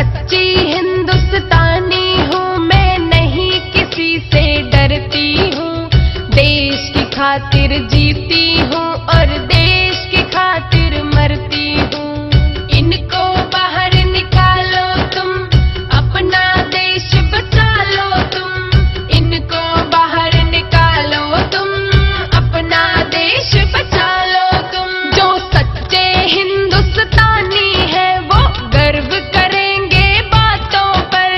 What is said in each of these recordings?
सच्ची हिंदुस्तानी हूँ मैं, नहीं किसी से डरती हूँ। देश की खातिर जीती हूँ और देश की खातिर मरती हूँ। इनको बाहर निकालो तुम, अपना देश बचा लो तुम। इनको बाहर निकालो तुम, अपना देश बचा लो तुम। जो सच्चे हिंदुस्तानी है वो गर्व करेंगे बातों पर।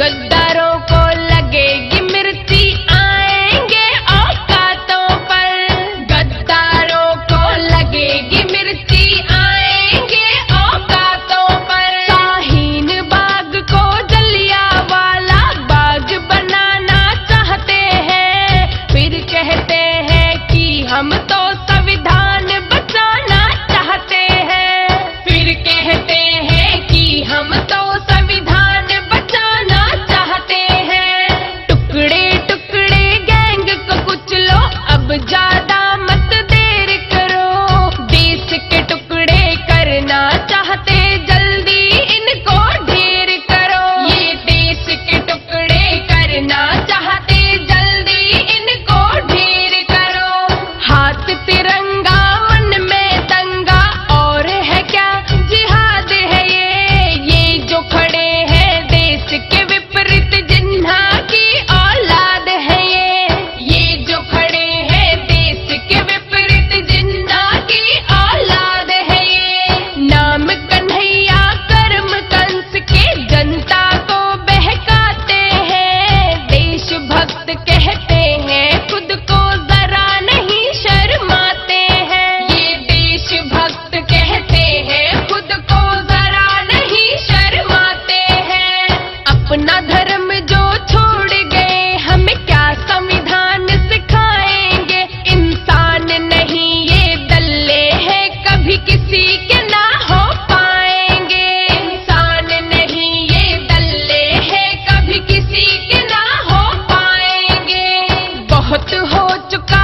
गद्दारों को लगेगी मिर्ची, आएंगे औकातों पर। गद्दारों को लगेगी मिर्ची, आएंगे औकातों पर। शाहीन बाग को जलियांवाला बाग बनाना चाहते हैं, फिर कहते हैं कि हम तो संविधान बचाना चाहते हैं। फिर कहते हैं कि हम तो संविधान बचाना चाहते हैं। टुकड़े टुकड़े गैंग को कुचलो, अब ज्यादा मत देर करो। देश के टुकड़े करना चाहते, जल्दी इनको ढेर करो। ये देश के टुकड़े करना चाहते, जल्दी इनको ढेर करो। हाथ तिरंगा मन में दंगा, और है क्या जिहाद है ये जो खड़े हैं देश के विपरीत, जिन्हा की औलाद है ये जो खड़े हैं देश के विपरीत, जिन्हा की औलाद है ये। नाम कन्हैया कर्म कंस के जनता को बहकाते हैं। देशभक्त कहते हैं खुद को, जरा नहीं शर्माते हैं। ये देशभक्त कहते हैं खुद को, जरा नहीं शर्माते हैं। अपना धर्म जो छोड़ गए, हमें क्या संविधान सिखाएंगे। इंसान नहीं ये दल्ले हैं, कभी किसी के ना हो पाएंगे। इंसान नहीं ये दल्ले हैं, कभी किसी के ना हो पाएंगे। बहुत हो चुका